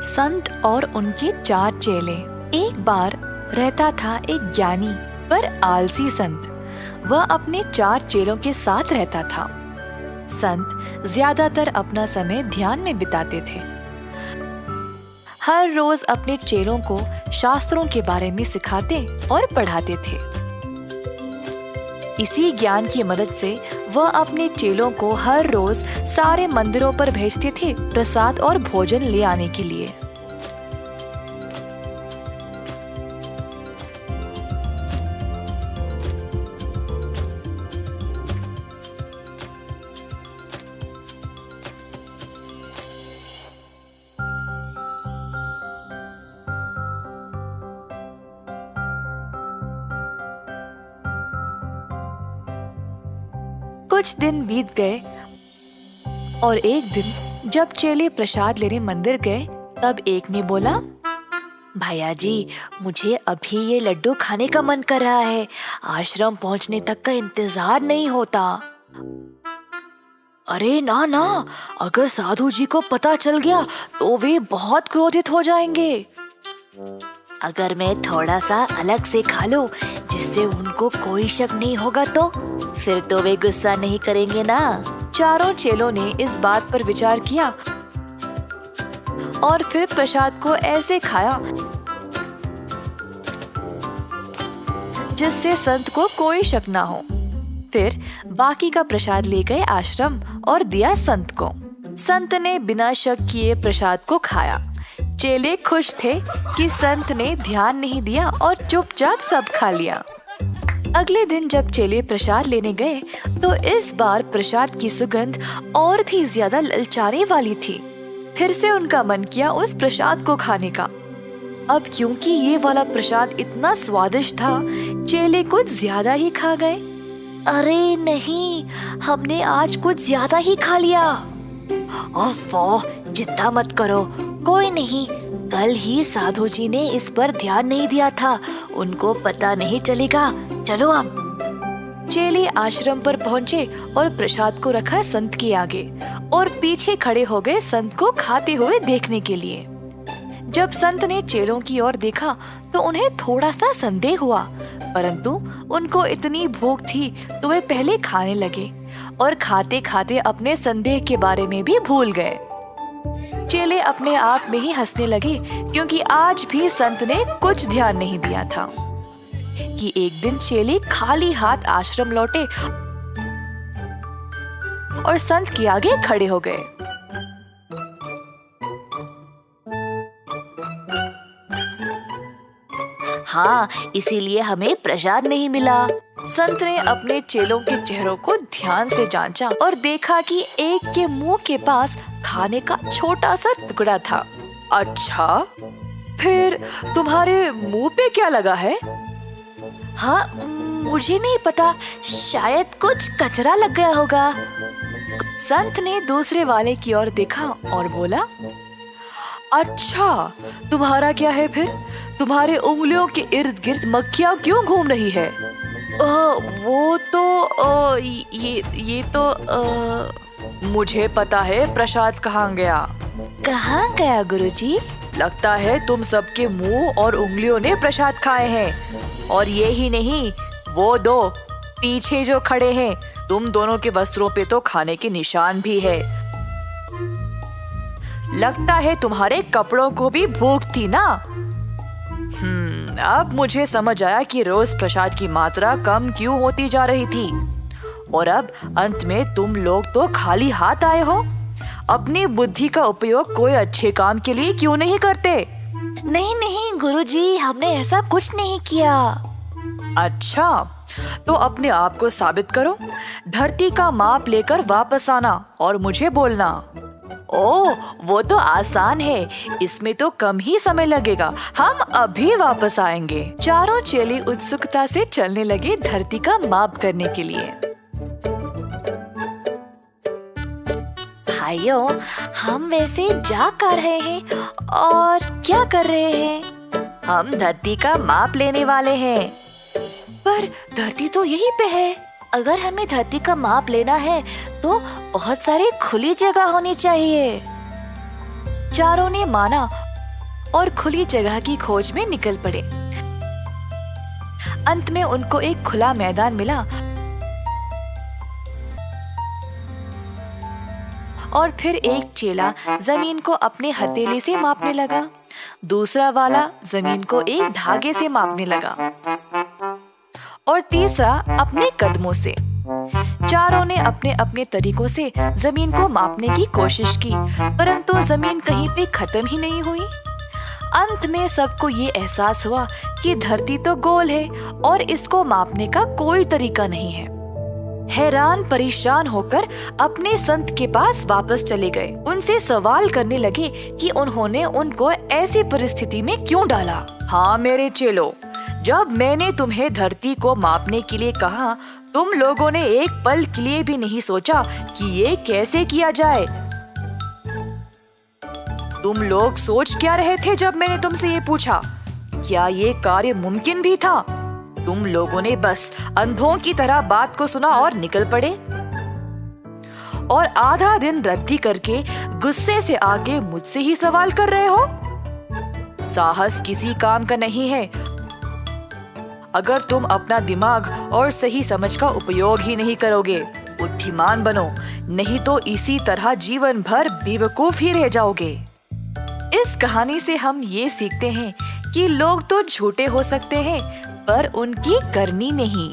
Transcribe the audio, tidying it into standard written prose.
संत और उनके 4 चेले। एक बार रहता था एक ज्ञानी पर आलसी संत। वह अपने 4 चेलों के साथ रहता था। संत ज्यादातर अपना समय ध्यान में बिताते थे। हर रोज अपने चेलों को शास्त्रों के बारे में सिखाते और पढ़ाते थे। इसी ज्ञान की मदद से वह अपने चेलों को हर रोज सारे मंदिरों पर भेजते थे प्रसाद और भोजन ले आने के लिए। कुछ दिन बीत गए और एक दिन जब चेले प्रसाद लेने मंदिर गए तब एक ने बोला, भैया जी, मुझे अभी ये लड्डू खाने का मन कर रहा है। आश्रम पहुंचने तक का इंतजार नहीं होता। अरे ना ना, अगर साधु जी को पता चल गया तो वे बहुत क्रोधित हो जाएंगे। अगर मैं थोड़ा सा अलग से खा लूं जिससे उनको कोई शक नहीं होगा तो फिर तो वे गुस्सा नहीं करेंगे ना। चारों चेलों ने इस बात पर विचार किया और फिर प्रसाद को ऐसे खाया जिससे संत को कोई शक ना हो। फिर बाकी का प्रसाद ले गए आश्रम और दिया संत को। संत ने बिना शक किए प्रसाद को खाया। चेले खुश थे कि संत ने ध्यान नहीं दिया और चुपचाप सब खा लिया। अगले दिन जब चेले प्रसाद लेने गए तो इस बार प्रसाद की सुगंध और भी ज्यादा ललचाने वाली थी। फिर से उनका मन किया उस प्रसाद को खाने का। अब क्योंकि ये वाला प्रसाद इतना स्वादिष्ट था, चेले कुछ ज्यादा ही खा गए। अरे नहीं, हमने आज कुछ ज्यादा ही खा लिया। ओफो, चिंता मत करो, कोई नहीं, कल ही साधु जी ने इस पर ध्यान नहीं दिया था, उनको पता नहीं चलेगा। चलो अब। चेले आश्रम पर पहुंचे और प्रसाद को रखा संत के आगे और पीछे खड़े हो गए संत को खाते हुए देखने के लिए। जब संत ने चेलों की ओर देखा तो उन्हें थोड़ा सा संदेह हुआ, परंतु उनको इतनी भूख थी तो वे पहले खाने लगे और खाते खाते अपने संदेह के बारे में भी भूल गए। चेले अपने आप में ही हंसने लगे क्योंकि आज भी संत ने कुछ ध्यान नहीं दिया था कि एक दिन चेले खाली हाथ आश्रम लौटे और संत के आगे खड़े हो गए। हाँ, इसीलिए हमें प्रसाद नहीं मिला। संत ने अपने चेलों के चेहरों को ध्यान से जांचा और देखा कि एक के मुंह के पास खाने का छोटा सा टुकड़ा था। अच्छा, फिर तुम्हारे मुंह पे क्या लगा है? हाँ, मुझे नहीं पता, शायद कुछ कचरा लग गया होगा। संत ने दूसरे वाले की ओर देखा और बोला, अच्छा, तुम्हारा क्या है फिर? तुम्हारे उंगलियों के इर्द गिर्द मक्खियाँ क्यों घूम रही है? वो तो ये तो मुझे पता है प्रसाद कहाँ गया। कहाँ गया गुरुजी? लगता है तुम सबके मुंह और उंगलियों ने प्रसाद खाए हैं। और ये ही नहीं, वो दो पीछे जो खड़े हैं, तुम दोनों के वस्त्रों पे तो खाने के निशान भी है। लगता है तुम्हारे कपड़ों को भी भूख थी ना। अब मुझे समझ आया कि रोज प्रसाद की मात्रा कम क्यों होती जा रही थी। और अब अंत में तुम लोग तो खाली हाथ आए हो। अपनी बुद्धि का उपयोग कोई अच्छे काम के लिए क्यों नहीं करते? नहीं नहीं गुरुजी, हमने ऐसा कुछ नहीं किया। अच्छा, तो अपने आप को साबित करो। धरती का माप लेकर वापस आना और मुझे बोलना। ओह, वो तो आसान है, इसमें तो कम ही समय लगेगा, हम अभी वापस आएंगे। चारों चेले उत्सुकता से चलने लगे धरती का माप करने के लिए। भाइयों, हम वैसे जा कर रहे हैं और क्या कर रहे हैं? हम धरती का माप लेने वाले हैं। पर धरती तो यहीं पे है। अगर हमें धरती का माप लेना है तो बहुत सारी खुली जगह होनी चाहिए। चारों ने माना और खुली जगह की खोज में निकल पड़े। अंत में उनको एक खुला मैदान मिला और फिर एक चेला जमीन को अपने हथेली से मापने लगा, दूसरा वाला जमीन को एक धागे से मापने लगा और तीसरा अपने कदमों से। चारों ने अपने अपने तरीकों से जमीन को मापने की कोशिश की, परंतु जमीन कहीं पे खत्म ही नहीं हुई। अंत में सबको ये एहसास हुआ कि धरती तो गोल है और इसको मापने का कोई तरीका नहीं है। हैरान परेशान होकर अपने संत के पास वापस चले गए। उनसे सवाल करने लगे कि उन्होंने उनको ऐसी परिस्थिति में क्यों डाला। हाँ मेरे चेलों, जब मैंने तुम्हें धरती को मापने के लिए कहा, तुम लोगों ने एक पल के लिए भी नहीं सोचा कि ये कैसे किया जाए। तुम लोग सोच क्या रहे थे जब मैंने तुमसे ये पूछा? क्या ये कार्य मुमकिन भी था? तुम लोगों ने बस अंधों की तरह बात को सुना और निकल पड़े और आधा दिन रद्दी करके गुस्से से आके मुझसे ही सवाल कर रहे हो। साहस किसी काम का नहीं है अगर तुम अपना दिमाग और सही समझ का उपयोग ही नहीं करोगे। बुद्धिमान बनो, नहीं तो इसी तरह जीवन भर बेवकूफ ही रह जाओगे। इस कहानी से हम ये सीखते हैं कि लोग तो झूठे हो सकते हैं, पर उनकी करनी नहीं।